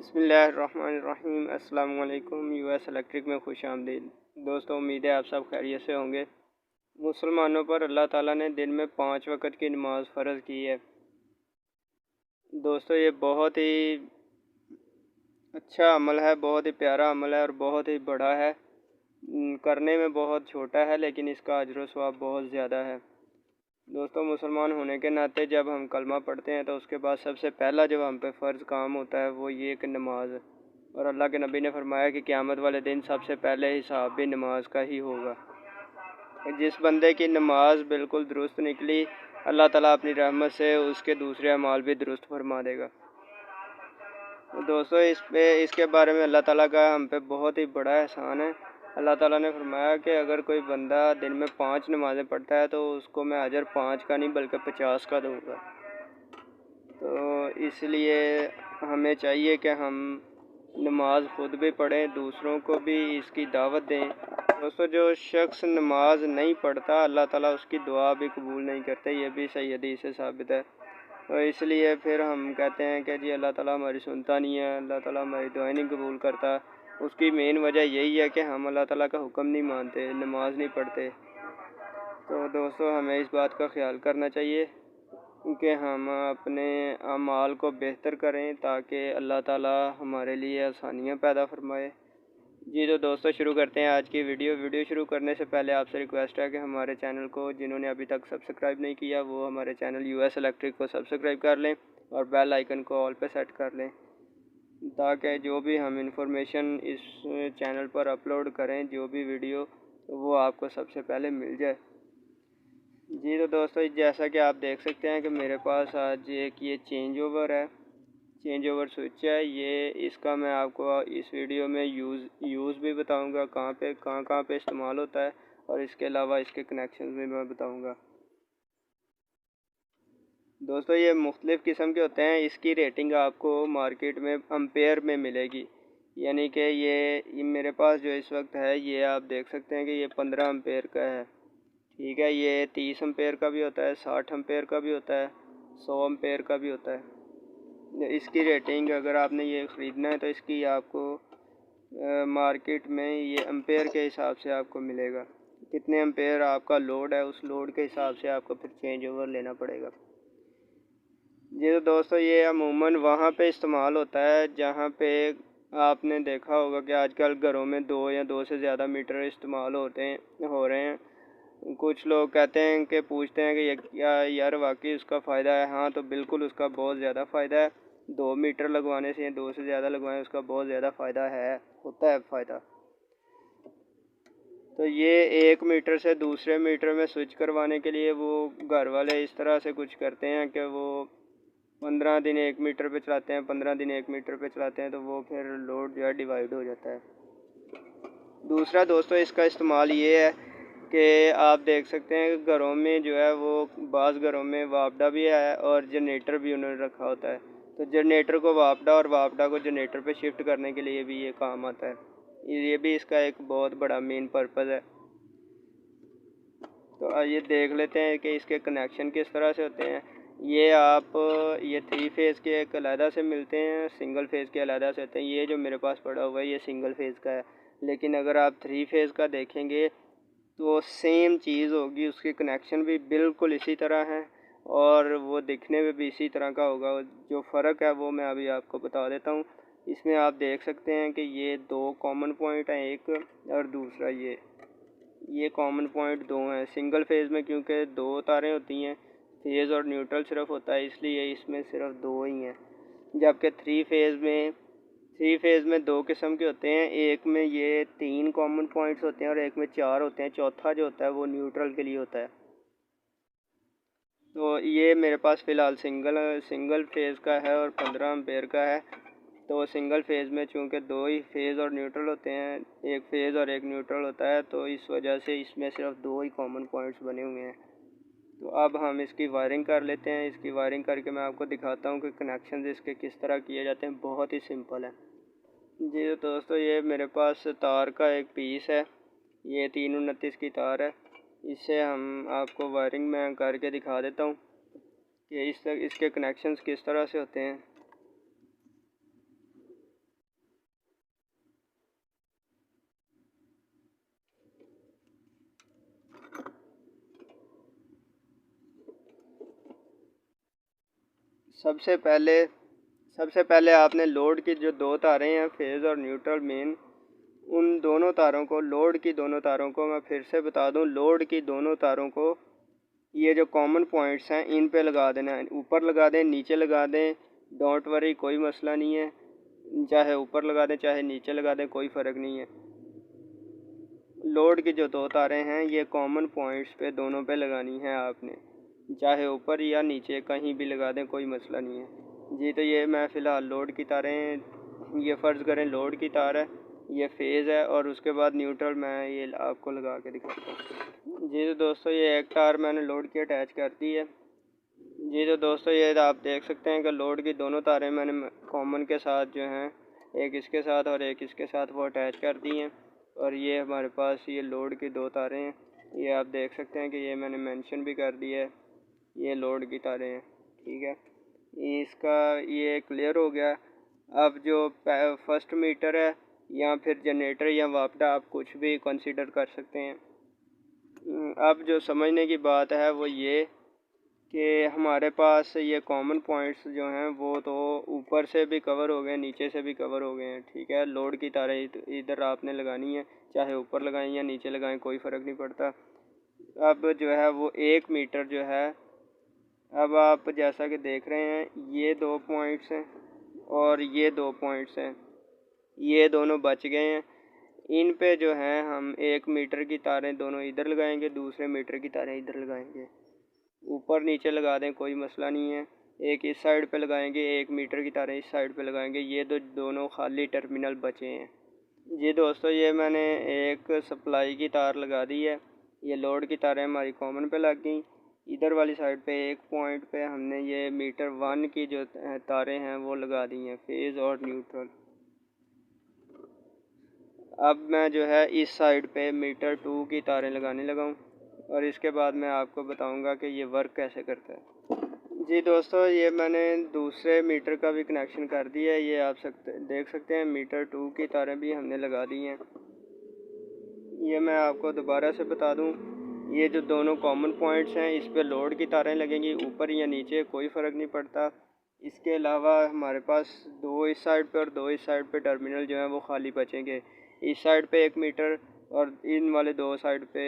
बिस्मिल्लाहिर्रहमानिर्रहीम। अस्सलाम वालेकुम। यूएस इलेक्ट्रिक में खुश आमदीद। दोस्तों, उम्मीद है आप सब खैरियत से होंगे। मुसलमानों पर अल्लाह ताला ने दिन में 5 वक़्त की नमाज फ़र्ज़ की है। दोस्तों, ये बहुत ही अच्छा अमल है, बहुत ही प्यारा अमल है और बहुत ही बड़ा है। करने में बहुत छोटा है लेकिन इसका अजर व सवाब बहुत ज़्यादा है। दोस्तों, मुसलमान होने के नाते जब हम कलमा पढ़ते हैं तो उसके बाद सबसे पहला जो हम पे फ़र्ज़ काम होता है वो ये कि नमाज। और अल्लाह के नबी ने फरमाया कि क़यामत वाले दिन सबसे पहले हिसाब भी नमाज का ही होगा। जिस बंदे की नमाज बिल्कुल दुरुस्त निकली, अल्लाह ताला अपनी रहमत से उसके दूसरे अमाल भी दुरुस्त फरमा देगा। दोस्तों, इसके बारे में अल्लाह ताला का हम पे बहुत ही बड़ा एहसान है। अल्लाह ताला ने फरमाया कि अगर कोई बंदा दिन में 5 नमाज़ें पढ़ता है तो उसको मैं अजर 5 का नहीं बल्कि 50 का दूँगा। तो इसलिए हमें चाहिए कि हम नमाज ख़ुद भी पढ़ें, दूसरों को भी इसकी दावत दें। दोस्तों, जो शख्स नमाज नहीं पढ़ता अल्लाह ताला उसकी दुआ भी कबूल नहीं करते, ये भी सही हदीस से साबित है। तो इसलिए फिर हम कहते हैं कि जी अल्लाह ताला हमारी सुनता नहीं है, अल्लाह ताला हमारी दुआएं नहीं कबूल करता। उसकी मेन वजह यही है कि हम अल्लाह ताला का हुक्म नहीं मानते, नमाज नहीं पढ़ते। तो दोस्तों, हमें इस बात का ख्याल करना चाहिए कि हम अपने अमाल को बेहतर करें ताकि अल्लाह ताला हमारे लिए आसानियाँ पैदा फरमाए। जी तो दोस्तों, शुरू करते हैं आज की वीडियो शुरू करने से पहले आपसे रिक्वेस्ट है कि हमारे चैनल को जिन्होंने अभी तक सब्सक्राइब नहीं किया वो हमारे चैनल यूएस इलेक्ट्रिक को सब्सक्राइब कर लें और बेल आइकन को ऑल पे सेट कर लें ताकि जो भी हम इंफॉर्मेशन इस चैनल पर अपलोड करें, जो भी वीडियो, वो आपको सबसे पहले मिल जाए। जी तो दोस्तों, जैसा कि आप देख सकते हैं कि मेरे पास आज एक ये चेंज ओवर स्विच है। ये इसका मैं आपको इस वीडियो में यूज़ भी बताऊंगा, कहाँ पे इस्तेमाल होता है, और इसके अलावा इसके कनेक्शन भी मैं बताऊंगा। दोस्तों, ये मुख्तलिफ़ किस्म के होते हैं। इसकी रेटिंग आपको मार्केट में एम्पेयर में मिलेगी, यानी कि ये मेरे पास जो इस वक्त है ये आप देख सकते हैं कि ये 15 एम्पेयर का है। ठीक है, ये 30 एम्पेयर का भी होता है, 60 एम्पेयर का भी होता है, 100 एम्पेयर का भी होता है। इसकी रेटिंग अगर आपने ये ख़रीदना है तो इसकी आपको मार्केट में ये एम्पेयर के हिसाब से आपको मिलेगा। कितने एम्पेयर आपका लोड है, उस लोड के हिसाब से आपको फिर चेंज ओवर लेना पड़ेगा। जी तो दोस्तों, ये अमूमन वहाँ पे इस्तेमाल होता है जहाँ पे आपने देखा होगा कि आजकल घरों में 2 या 2 से ज़्यादा मीटर इस्तेमाल हो रहे हैं। कुछ लोग कहते हैं कि पूछते हैं कि ये क्या यार वाकई उसका फ़ायदा है। हाँ, तो बिल्कुल उसका बहुत ज़्यादा फ़ायदा है। 2 मीटर लगवाने से या 2 से ज़्यादा लगवाएं उसका बहुत ज़्यादा फ़ायदा होता है फ़ायदा। तो ये 1 मीटर से दूसरे मीटर में स्विच करवाने के लिए वो घर वाले इस तरह से कुछ करते हैं कि वो 15 दिन 1 मीटर पे चलाते हैं, 15 दिन 1 मीटर पे चलाते हैं, तो वो फिर लोड जो है डिवाइड हो जाता है। दूसरा दोस्तों, इसका इस्तेमाल ये है कि आप देख सकते हैं कि घरों में जो है वो बाज़ घरों में वापडा भी है और जनरेटर भी उन्होंने रखा होता है। तो जनरेटर को वापडा और वापडा को जनरेटर पे शिफ्ट करने के लिए भी ये काम आता है। ये भी इसका एक बहुत बड़ा मेन पर्पज़ है। तो आइए देख लेते हैं कि इसके कनेक्शन किस तरह से होते हैं। ये 3 फेज़ के एक अलहदा से मिलते हैं, सिंगल फेज़ के अलहदा से होते हैं। ये जो मेरे पास पड़ा हुआ है ये सिंगल फेज़ का है, लेकिन अगर आप 3 फेज़ का देखेंगे तो सेम चीज़ होगी, उसके कनेक्शन भी बिल्कुल इसी तरह हैं और वो दिखने में भी इसी तरह का होगा। जो फ़र्क है वो मैं अभी आपको बता देता हूँ। इसमें आप देख सकते हैं कि ये 2 कॉमन पॉइंट हैं, एक और दूसरा ये कॉमन पॉइंट 2 हैं। सिंगल फेज़ में क्योंकि 2 तारें होती हैं, फेज़ और न्यूट्रल सिर्फ होता है, इसलिए इसमें सिर्फ 2 ही हैं। जबकि 3 फेज़ में 2 किस्म के होते हैं, एक में ये 3 कॉमन पॉइंट्स होते हैं और एक में 4 होते हैं। चौथा जो होता है वो न्यूट्रल के लिए होता है। तो ये मेरे पास फ़िलहाल सिंगल फेज़ का है और 15 एम्पेयर का है। तो सिंगल फेज़ में चूँकि 2 ही फेज़ और न्यूट्रल होते हैं, एक फेज़ और एक न्यूट्रल होता है, तो इस वजह से इसमें सिर्फ 2 ही कॉमन पॉइंट्स बने हुए हैं। तो अब हम इसकी वायरिंग कर लेते हैं। इसकी वायरिंग करके मैं आपको दिखाता हूँ कि कनेक्शन इसके किस तरह किए जाते हैं। बहुत ही सिंपल है। जी तो दोस्तों, ये मेरे पास तार का एक पीस है, ये 329 की तार है। इससे हम आपको वायरिंग में करके दिखा देता हूँ कि इसके कनेक्शंस किस तरह से होते हैं। सबसे पहले आपने लोड की जो दो तारें हैं, फेज़ और न्यूट्रल मेन, उन दोनों तारों को, लोड की दोनों तारों को मैं फिर से बता दूं, लोड की दोनों तारों को ये जो कॉमन पॉइंट्स हैं इन पे लगा देना है। ऊपर लगा दें, नीचे लगा दें, डोंट वरी, कोई मसला नहीं है। चाहे ऊपर लगा दें चाहे नीचे लगा दें, कोई फ़र्क नहीं है। लोड की जो दो तारें हैं ये कॉमन पॉइंट्स पे दोनों पे लगानी है आपने, चाहे ऊपर या नीचे कहीं भी लगा दें, कोई मसला नहीं है जी। तो ये मैं फ़िलहाल लोड की तारें, ये फ़र्ज़ करें लोड की तार है, ये फेज़ है, और उसके बाद न्यूट्रल मैं ये आपको लगा के दिखाता हूँ जी। तो दोस्तों ये एक तार मैंने लोड की अटैच कर दी है जी। तो दोस्तों ये आप देख सकते हैं कि लोड की दोनों तारें मैंने कॉमन के साथ जो हैं, एक इसके साथ और एक इसके साथ, वो अटैच कर दी हैं। और ये हमारे पास ये लोड की दो तारें हैं, ये आप देख सकते हैं कि ये मैंने मेंशन भी कर दिया है, ये लोड की तारें हैं, ठीक है। इसका ये क्लियर हो गया। अब जो फर्स्ट मीटर है या फिर जनरेटर या वापडा, आप कुछ भी कंसीडर कर सकते हैं। अब जो समझने की बात है वो ये कि हमारे पास ये कॉमन पॉइंट्स जो हैं वो तो ऊपर से भी कवर हो गए, नीचे से भी कवर हो गए हैं, ठीक है। लोड की तारें इधर आपने लगानी है, चाहे ऊपर लगाएं या नीचे लगाएं, कोई फ़र्क नहीं पड़ता। अब जो है वो 1 मीटर जो है, अब आप जैसा कि देख रहे हैं ये 2 पॉइंट्स हैं और ये 2 पॉइंट्स हैं, ये दोनों बच गए हैं। इन पे जो है हम 1 मीटर की तारें दोनों इधर लगाएंगे, दूसरे मीटर की तारें इधर लगाएंगे। ऊपर नीचे लगा दें, कोई मसला नहीं है। एक इस साइड पे लगाएंगे, 1 मीटर की तारें इस साइड पे लगाएंगे। ये तो दोनों खाली टर्मिनल बचे हैं जी। दोस्तों ये मैंने एक सप्लाई की तार लगा दी है, ये लोड की तारें हमारी कॉमन पे लग गई। इधर वाली साइड पे एक पॉइंट पे हमने ये मीटर 1 की जो तारें हैं वो लगा दी हैं, फेज़ और न्यूट्रल। अब मैं जो है इस साइड पे मीटर 2 की तारें लगाने लगा हूँ, और इसके बाद मैं आपको बताऊंगा कि ये वर्क कैसे करता है जी। दोस्तों ये मैंने दूसरे मीटर का भी कनेक्शन कर दिया है, ये आप देख सकते हैं मीटर 2 की तारें भी हमने लगा दी हैं। ये मैं आपको दोबारा से बता दूं, ये जो दोनों कॉमन पॉइंट्स हैं इस पे लोड की तारें लगेंगी, ऊपर या नीचे कोई फ़र्क नहीं पड़ता। इसके अलावा हमारे पास दो इस साइड पे और दो इस साइड पे टर्मिनल जो हैं वो खाली बचेंगे। इस साइड पे 1 मीटर और इन वाले दो साइड पे,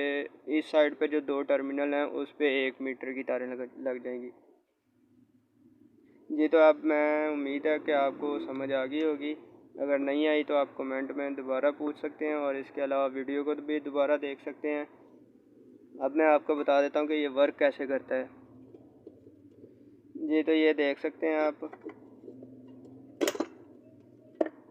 इस साइड पे जो दो टर्मिनल हैं उस पे 1 मीटर की तारें लग जाएंगी जी। तो अब मैं उम्मीद है कि आपको समझ आ गई होगी। अगर नहीं आई तो आप कमेंट में दोबारा पूछ सकते हैं, और इसके अलावा वीडियो को भी दोबारा देख सकते हैं। अब मैं आपको बता देता हूँ कि ये वर्क कैसे करता है जी। तो ये देख सकते हैं आप,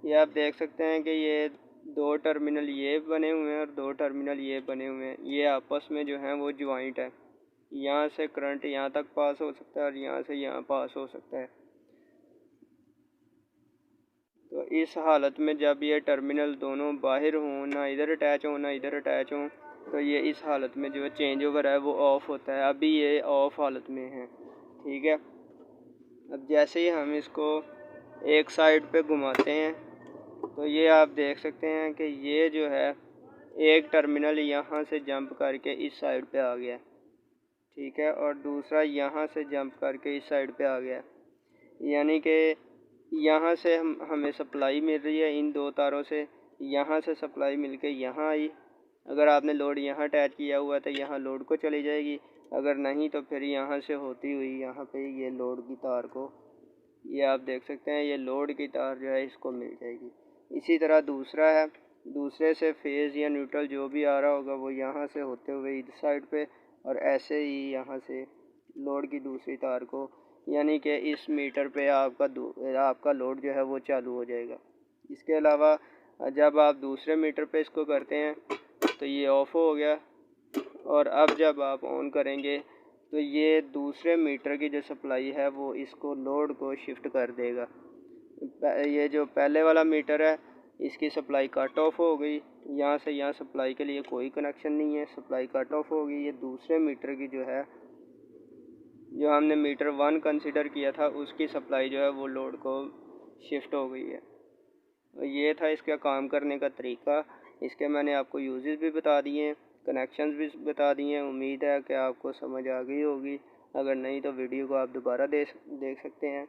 ये आप देख सकते हैं कि ये दो टर्मिनल ये बने हुए हैं और दो टर्मिनल ये बने हुए हैं, ये आपस में जो हैं वो ज्वाइंट है। यहाँ से करंट यहाँ तक पास हो सकता है और यहाँ से यहाँ पास हो सकता है। तो इस हालत में जब ये टर्मिनल दोनों बाहर हों, ना इधर अटैच हों ना इधर अटैच हों, तो ये इस हालत में जो है चेंज ओवर है वो ऑफ़ होता है। अभी ये ऑफ़ हालत में है, ठीक है। अब जैसे ही हम इसको एक साइड पे घुमाते हैं तो ये आप देख सकते हैं कि ये जो है एक टर्मिनल यहाँ से जंप करके इस साइड पे आ गया, ठीक है, और दूसरा यहाँ से जंप करके इस साइड पे आ गया। यानी कि यहाँ से हमें सप्लाई मिल रही है इन दो तारों से, यहाँ से सप्लाई मिलके यहाँ आई। अगर आपने लोड यहाँ अटैच किया हुआ तो यहाँ लोड को चली जाएगी, अगर नहीं तो फिर यहाँ से होती हुई यहाँ पे ये लोड की तार को, ये आप देख सकते हैं ये लोड की तार जो है इसको मिल जाएगी। इसी तरह दूसरा है, दूसरे से फेज़ या न्यूट्रल जो भी आ रहा होगा वो यहाँ से होते हुए इस साइड पे, और ऐसे ही यहाँ से लोड की दूसरी तार को, यानी कि इस मीटर पे आपका लोड जो है वो चालू हो जाएगा। इसके अलावा जब आप दूसरे मीटर पे इसको करते हैं तो ये ऑफ़ हो गया, और अब जब आप ऑन करेंगे तो ये दूसरे मीटर की जो सप्लाई है वो इसको लोड को शिफ्ट कर देगा। ये जो पहले वाला मीटर है इसकी सप्लाई कट ऑफ हो गई, यहाँ से यहाँ सप्लाई के लिए कोई कनेक्शन नहीं है, सप्लाई कट ऑफ हो गई। ये दूसरे मीटर की जो है, जो हमने मीटर 1 कंसिडर किया था उसकी सप्लाई जो है वो लोड को शिफ्ट हो गई है। ये था इसका काम करने का तरीका। इसके मैंने आपको यूजेस भी बता दिए हैं, कनेक्शंस भी बता दिए हैं। उम्मीद है कि आपको समझ आ गई होगी। अगर नहीं तो वीडियो को आप दोबारा देख सकते हैं।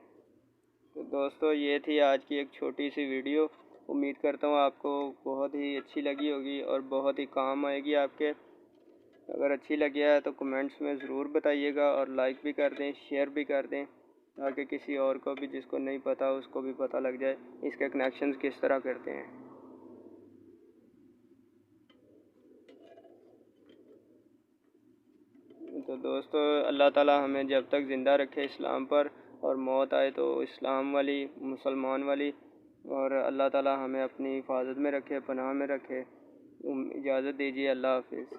तो दोस्तों ये थी आज की एक छोटी सी वीडियो। उम्मीद करता हूँ आपको बहुत ही अच्छी लगी होगी और बहुत ही काम आएगी आपके। अगर अच्छी लगी है तो कमेंट्स में ज़रूर बताइएगा और लाइक भी कर दें, शेयर भी कर दें, ताकि किसी और को भी जिसको नहीं पता उसको भी पता लग जाए इसके कनेक्शंस किस तरह करते हैं। तो दोस्तों अल्लाह ताला हमें जब तक ज़िंदा रखे इस्लाम पर और मौत आए तो इस्लाम वाली, मुसलमान वाली, और अल्लाह ताला हमें अपनी हिफाजत में रखे, पनाह में रखे। इजाज़त दीजिए, अल्लाह हाफिज़।